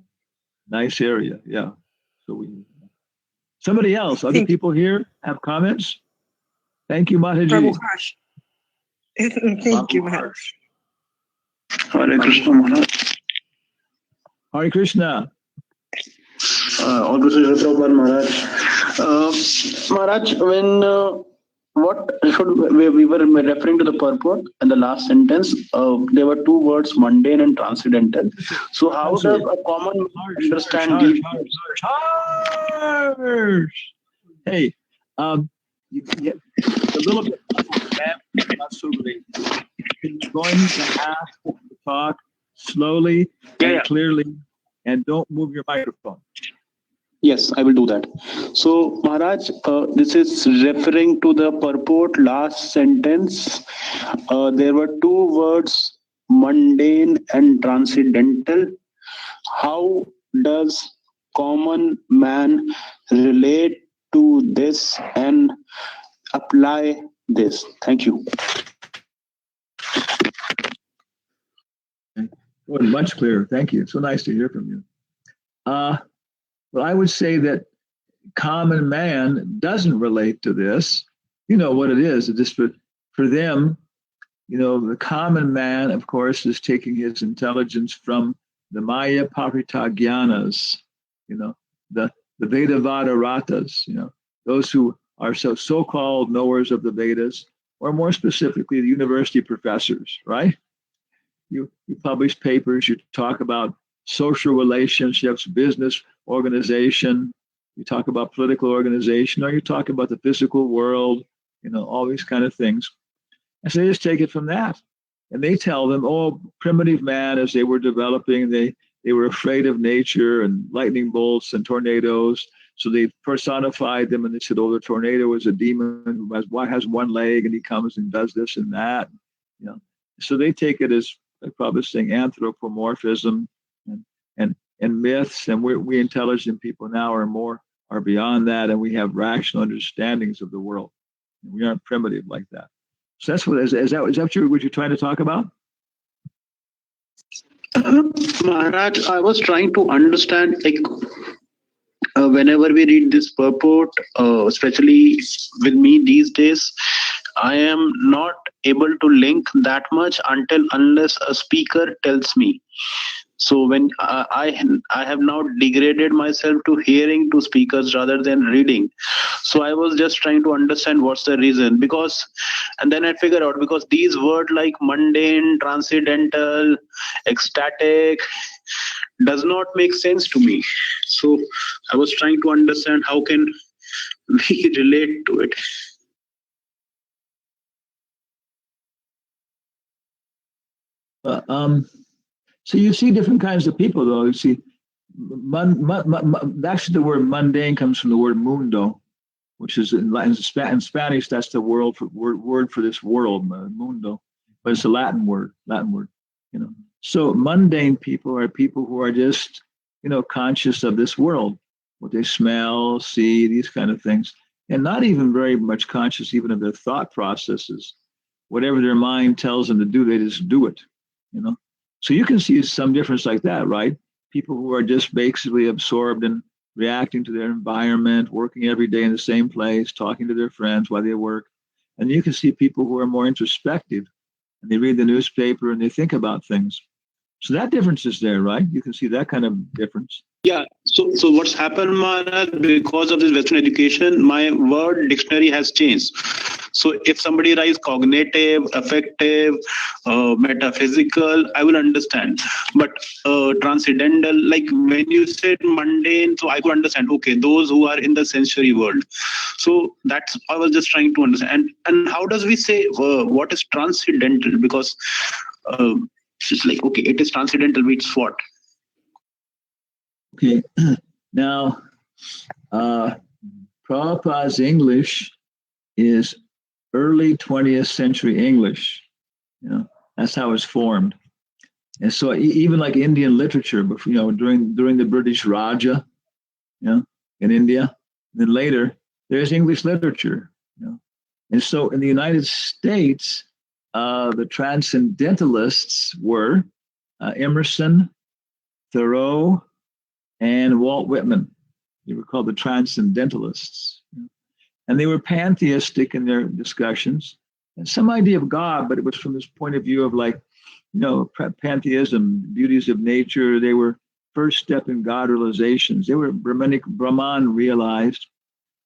nice area. Yeah. So somebody else, other people here have comments. Thank you, Mataji. Thank you, Maharaj. Hare Krishna, Maharaj. Hare Krishna. All Krishna Prabhupada, Maharaj. Maharaj, when we were referring to the purport in the last sentence, there were two words, mundane and transcendental. So how does a common man understand these words? Hey, you get a little bit not so great. You're going to have to talk slowly and clearly, and don't move your microphone. Yes, I will do that. So, Maharaj, this is referring to the purport, last sentence. There were two words, mundane and transcendental. How does common man relate to this and apply this? Thank you. Much clearer. Thank you. So nice to hear from you. Well, I would say that common man doesn't relate to this. You know what it is. It's just for them, the common man, of course, is taking his intelligence from the Maya Paritagyanas, the Vedavada Ratas, those who are so-called knowers of the Vedas, or more specifically, the university professors, right? You publish papers, you talk about social relationships, business organization, you talk about political organization, or you talk about the physical world, all these kind of things. And so they just take it from that. And they tell them, oh, primitive man, as they were developing, they were afraid of nature and lightning bolts and tornadoes. So they personified them and they said, oh, the tornado is a demon who has one leg and he comes and does this and that. So they take it as, like Prabhupada is saying, anthropomorphism and myths. And we intelligent people now are beyond that, and we have rational understandings of the world. And we aren't primitive like that. So that's what is that what you're trying to talk about? Maharaj, I was trying to understand, whenever we read this purport, especially with me these days, I am not able to link that much unless a speaker tells me. So when I have now degraded myself to hearing to speakers rather than reading. So I was just trying to understand what's the reason, and then I figure out, because these words like mundane, transcendental, ecstatic does not make sense to me. So I was trying to understand how can we relate to it. So you see different kinds of people, though. You see, actually the word mundane comes from the word mundo, which is in Spanish. That's the word for this world, mundo, but it's a Latin word. So mundane people are people who are just, conscious of this world, what they smell, see, these kind of things, and not even very much conscious even of their thought processes. Whatever their mind tells them to do, they just do it. So you can see some difference like that, right? People who are just basically absorbed in reacting to their environment, working every day in the same place, talking to their friends while they work. And you can see people who are more introspective and they read the newspaper and they think about things. So that difference is there, right? You can see that kind of difference. Yeah. So what's happened, Maharaj, because of this Western education, my word dictionary has changed. So if somebody writes cognitive, affective, metaphysical, I will understand. But transcendental, like when you said mundane, so I could understand, okay, those who are in the sensory world. So that's, I was just trying to understand. And how does we say what is transcendental? Because it's like, okay, it is transcendental, which is what? Okay, now Prabhupada's English is early 20th century English. That's how it's formed. And so even like Indian literature, during the British Raja, in India, and then later there's English literature. And so in the United States, the transcendentalists were Emerson, Thoreau, and Walt Whitman. They were called the transcendentalists. And they were pantheistic in their discussions and some idea of God, but it was from this point of view of pantheism, beauties of nature. They were first step in God realizations. They were Brahman realized,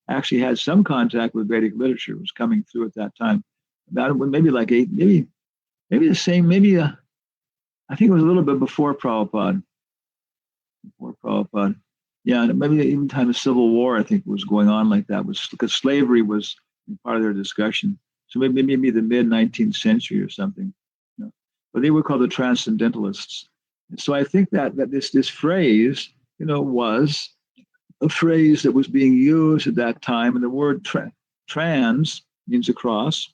actually had some contact with Vedic literature, was coming through at that time. About maybe the same, I think it was a little bit before Prabhupada. Yeah, and maybe even time of Civil War, I think was going on like that, was because slavery was part of their discussion. So maybe the mid 19th century or something. But they were called the transcendentalists. And so I think that this phrase, was a phrase that was being used at that time, and the word trans means across,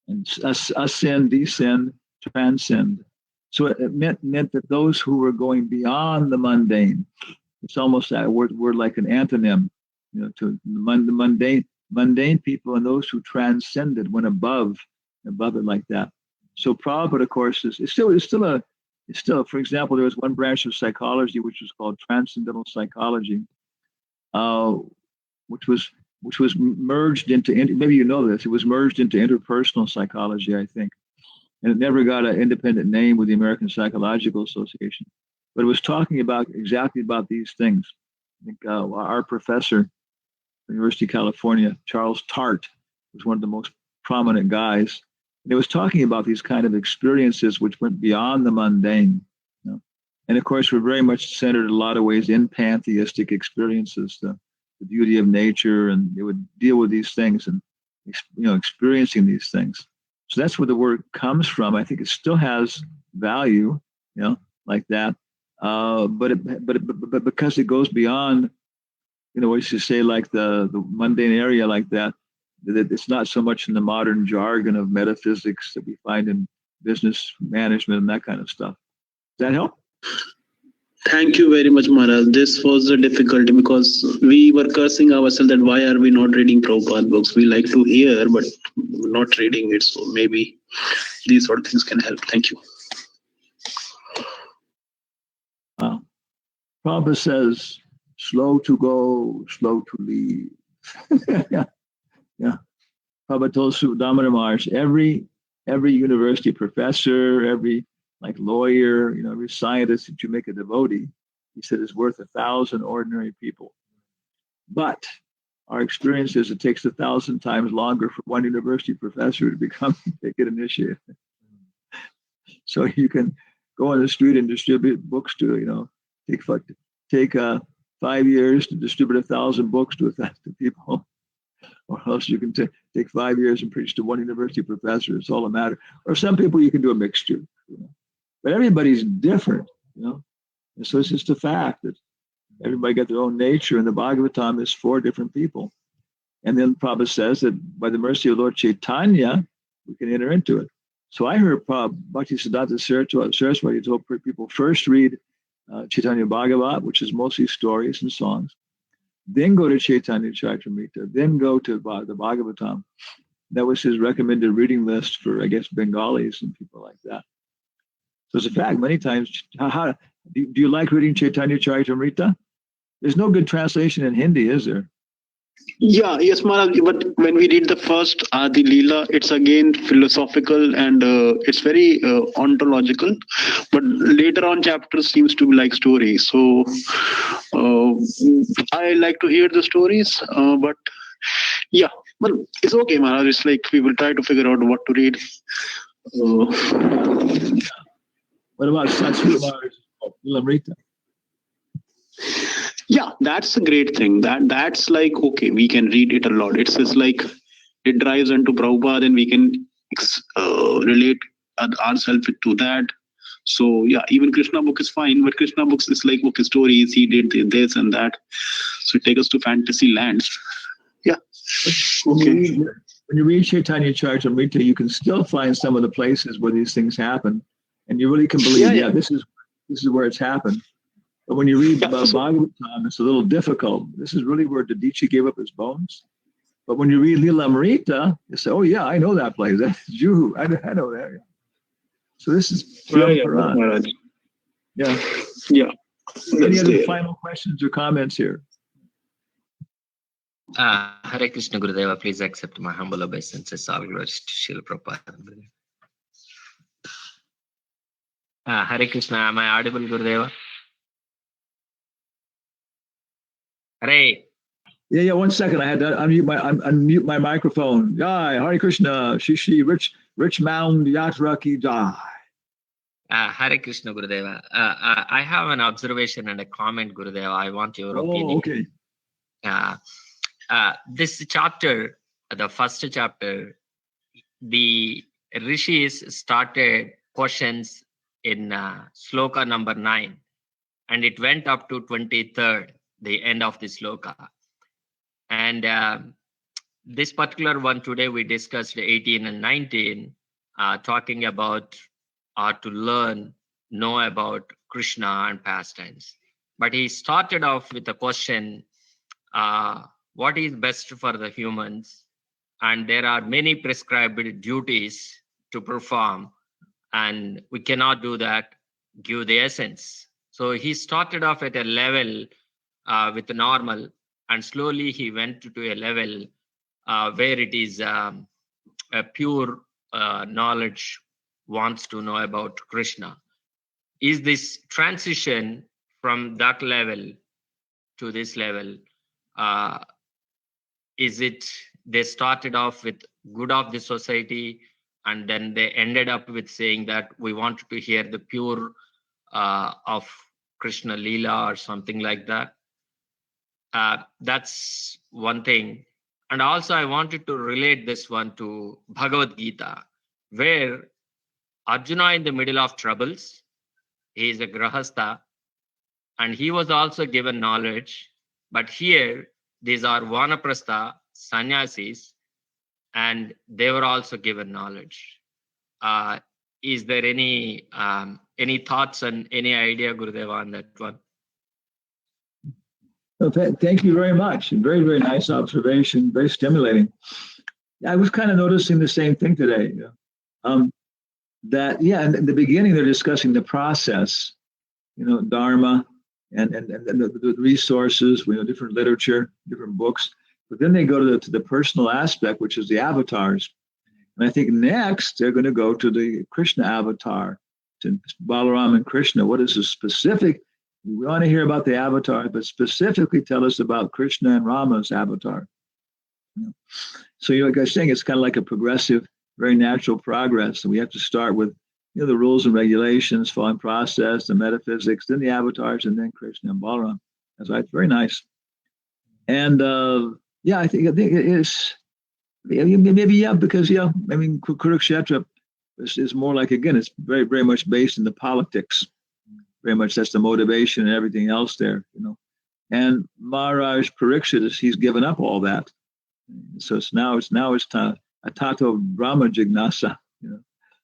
and ascend, descend, transcend. So it meant that those who were going beyond the mundane, it's almost that word like an antonym, to the mundane people, and those who transcended, went above it like that. So Prabhupada, of course, is still, for example, there was one branch of psychology which was called transcendental psychology, which was merged into, maybe you know this, it was merged into interpersonal psychology, I think. And it never got an independent name with the American Psychological Association. But it was talking exactly about these things. I think our professor, University of California, Charles Tart, was one of the most prominent guys. And it was talking about these kind of experiences which went beyond the mundane. You know? And of course, we're very much centered in a lot of ways in pantheistic experiences, the beauty of nature, and it would deal with these things and experiencing these things. So that's where the word comes from. I think it still has value, like that. But because it goes beyond, what you should say, like the mundane area like that, that it's not so much in the modern jargon of metaphysics that we find in business management and that kind of stuff. Does that help? Thank you very much, Maharaj. This was a difficulty because we were cursing ourselves that why are we not reading Prabhupada books? We like to hear, but not reading it. So maybe these sort of things can help. Thank you. Prabhupada says, slow to go, slow to leave. Yeah. Prabhupada told Sudamana Maharaj, every university professor, every lawyer, every scientist that you make a devotee, he said, is worth 1,000 ordinary people. But our experience is it takes 1,000 times longer for one university professor to get initiated. So you can go on the street and distribute books to, take 5 years to distribute 1,000 books to 1,000 people. Or else you can take 5 years and preach to one university professor. It's all a matter. Or some people you can do a mixture. But everybody's different, And so it's just a fact that everybody got their own nature, and the Bhagavatam is 4 different people. And then Prabhupada says that by the mercy of Lord Chaitanya, we can enter into it. So I heard Bhaktisiddhanta Saraswati told people first read Chaitanya Bhagavat, which is mostly stories and songs, then go to Chaitanya Charitamrita, then go to the Bhagavatam. That was his recommended reading list for, I guess, Bengalis and people like that. So it's a fact, many times, do you like reading Chaitanya Charitamrita? There's no good translation in Hindi, is there? Yeah, yes, Maharaj. But when we read the first Adi Leela, it's again philosophical and it's very ontological. But later on chapters seems to be like stories. So I like to hear the stories. But yeah, but it's okay, Maharaj. It's like we will try to figure out what to read. What about Satsvita Maharaj? Lilamrita? Yeah, that's a great thing. That's like, okay, we can read it a lot. It's just like it drives into Prabhupada and we can relate ourselves to that. So yeah, even Krishna book is fine, but Krishna books is like, okay, stories, he did this and that. So it takes us to fantasy lands. Yeah. Okay. When you read Chaitanya Charitamrita, you can still find some of the places where these things happen. And you really can believe, this is where it's happened. But when you read Bhagavatam, it's a little difficult. This is really where Dadichi gave up his bones. But when you read Lilamrita, you say, oh yeah, I know that place. That's Juhu. I know that. So this is Paramparad. Yeah. Yeah. Any other final questions or comments here? Hare Krishna Gurudeva, please accept my humble obeisances. All glories to Srila Prabhupada. Hare Krishna, am I audible, Gurudeva? Hare. Yeah. 1 second. I had to unmute my microphone. Jai, Hare Krishna, Shishi, Rich Mound Yatra Ki Jai. Hare Krishna Gurudeva. I have an observation and a comment, Gurudeva. I want your opinion. Okay. This chapter, the first chapter, the rishis started questions in sloka number 9, and it went up to 23rd, the end of the sloka. And this particular one today we discussed 18 and 19, talking about to know about Krishna and pastimes. But he started off with a question, what is best for the humans? And there are many prescribed duties to perform, and we cannot do that, give the essence. So he started off at a level with the normal, and slowly he went to a level where it is a pure knowledge wants to know about Krishna. Is this transition from that level to this level? Is it they started off with good of the society, and then they ended up with saying that we wanted to hear the pure of Krishna Leela or something like that? That's one thing. And also I wanted to relate this one to Bhagavad Gita, where Arjuna in the middle of troubles, he is a grahastha, and he was also given knowledge. But here, these are vanaprastha sannyasis, and they were also given knowledge. Is there any thoughts and any idea, Gurudeva, on that one? Well, thank you very much. Very, very nice observation. Very stimulating. I was kind of noticing the same thing today. That, yeah, in the beginning, they're discussing the process, Dharma and the resources, different literature, different books. But then they go to the personal aspect, which is the avatars. And I think next they're going to go to the Krishna avatar, to Balaram and Krishna. What is the specific? We want to hear about the avatar, but specifically tell us about Krishna and Rama's avatar. So, like I was saying, it's kind of like a progressive, very natural progress. So we have to start with, the rules and regulations, following process, the metaphysics, then the avatars, and then Krishna and Balaram. That's right. It's very nice. And I think it is. Maybe because Kurukshetra is more like, again, it's very, very much based in the politics. Very much that's the motivation and everything else there, And Maharaj Parikshit, he's given up all that. So it's Tato Brahma Jignasa.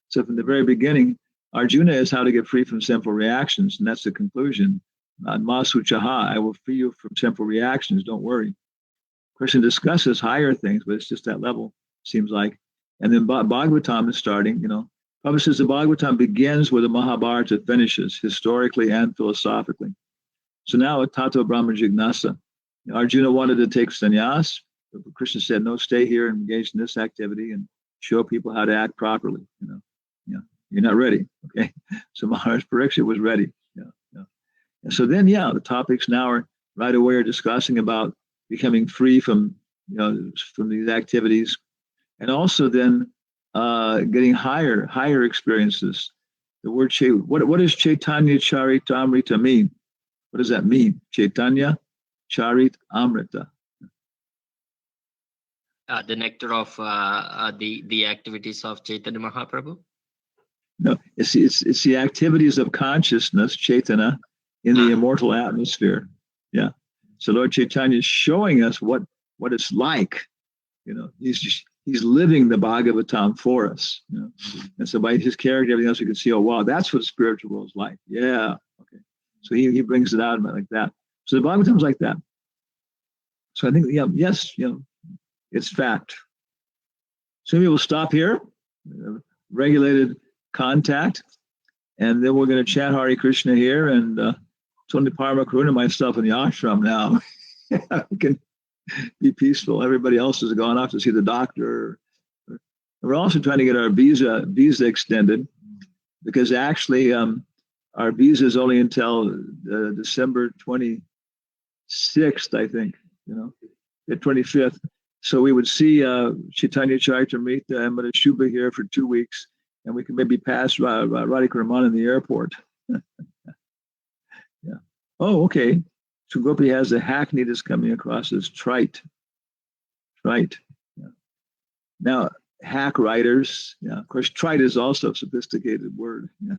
So from the very beginning, Arjuna is how to get free from sinful reactions, and that's the conclusion. Masu Chaha, I will free you from sinful reactions. Don't worry. Krishna discusses higher things, but it's just that level, seems like. And then Bhagavatam is starting, Prabhupada says the Bhagavatam begins where the Mahabharata finishes, historically and philosophically. So now Tato Brahma Jignasa. Arjuna wanted to take sannyas, but Krishna said, no, stay here and engage in this activity and show people how to act properly. You're not ready, okay? So Maharaj Parikshit was ready. And so then, the topics now are right away are discussing about becoming free from these activities, and also then getting higher experiences. The word what does Chaitanya Charitamrita mean? What does that mean? Chaitanya Charitamrita. The nectar of the activities of Chaitanya Mahaprabhu? No, it's the activities of consciousness, Chaitanya, in the immortal atmosphere. Yeah. So Lord Chaitanya is showing us what it's like. He's living the Bhagavatam for us. And so by his character, everything else, we can see, oh wow, that's what the spiritual world is like. Yeah. Okay. So he brings it out like that. So the Bhagavatam's like that. So I think, yes, it's fact. So maybe we'll stop here. Regulated contact, and then we're going to chant Hare Krishna here, and it's only Parama Karuna, myself, in the ashram now. We can be peaceful. Everybody else has gone off to see the doctor. We're also trying to get our visa extended, because actually our visa is only until December 26th, I think, the 25th. So we would see Chaitanya Charitamrita and Mata Shubha here for 2 weeks, and we can maybe pass Radhika Raman in the airport. Yeah. Oh, okay. So Gopi has a hackney that's coming across as trite. Trite. Yeah. Now, hack writers. Yeah. Of course, trite is also a sophisticated word. Yeah.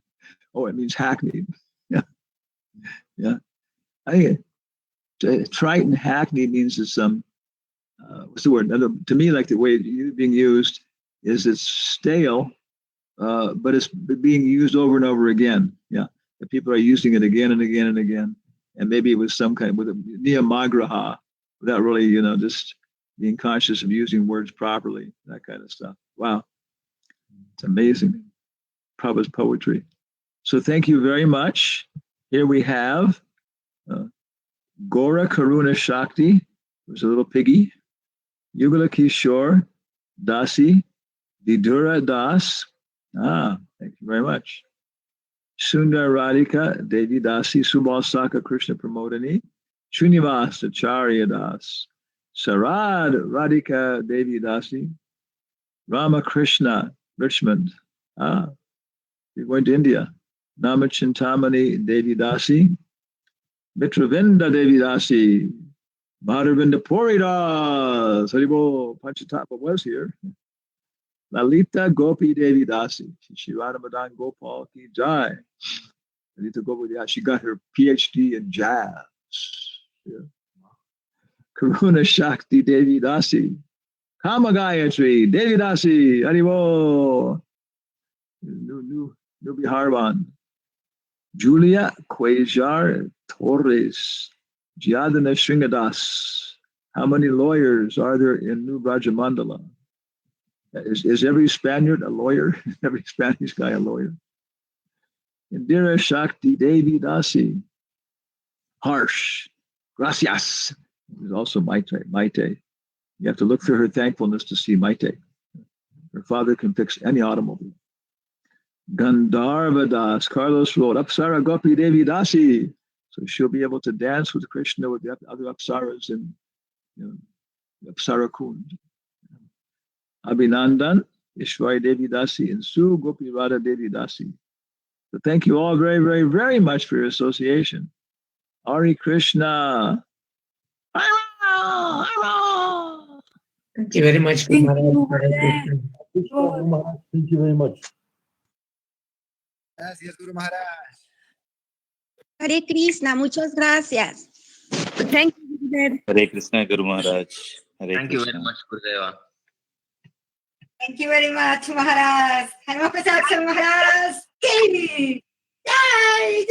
Oh, it means hackneyed. Yeah. Yeah. I think trite and hackneyed means it's what's the word? To me, like the way it's being used is it's stale, but it's being used over and over again. Yeah, the people are using it again and again and again, and maybe it was some kind with a niyamagraha, without really, just being conscious of using words properly, that kind of stuff. Wow, it's amazing. Prabhupada's poetry. So thank you very much. Here we have Gora Karuna Shakti, who's a little piggy. Yugala Kishore Dasi, Vidura Das. Thank you very much. Sundar Radhika Devi Dasi, Subal Saka Krishna Pramodani, Srinivas Acharya Das, Sarad Radhika Devi Dasi, Ramakrishna Richmond. You're going to India. Namachintamani Devi Dasi, Mitravinda Devi Dasi, Madhavinda Puridas, Haribo Panchatapa was here. Lalita Gopi Devi Dasi, Shirana Madan Gopal Ki Jai. Lalita Gopi, she got her PhD in jazz. Yeah. Karuna Shakti Devi Dasi, Kama Gayatri Devi Dasi, Haribo, New Biharban. Julia Quajar Torres, Jadana Sringadas. How many lawyers are there in New Brajamandala? Is every Spaniard a lawyer? Every Spanish guy a lawyer? Indira Shakti Devi Dasi. Harsh. Gracias. There's also Maite. Maite. You have to look for her thankfulness to see Maite. Her father can fix any automobile. Gandharva Das, Carlos wrote, Apsara Gopi Devi Dasi. So she'll be able to dance with Krishna with the other Apsaras in Apsara Kund. Abhinandan, Ishwari Devi Dasi, and Su Gopi Radha Devi Dasi. So thank you all very, very, very much for your association. Hari Krishna. Thank you very much, Guru Maharaj. Thank you very much. Gracias, Guru Maharaj. Hare Krishna, muchas gracias. Thank you, Gurudev. Hare Krishna, Guru Maharaj. Hare Thank you Krishna. very much, Gurudeva. Thank you very much, Maharaj. Hanumatpresaka Maharaj. Yay! Yay!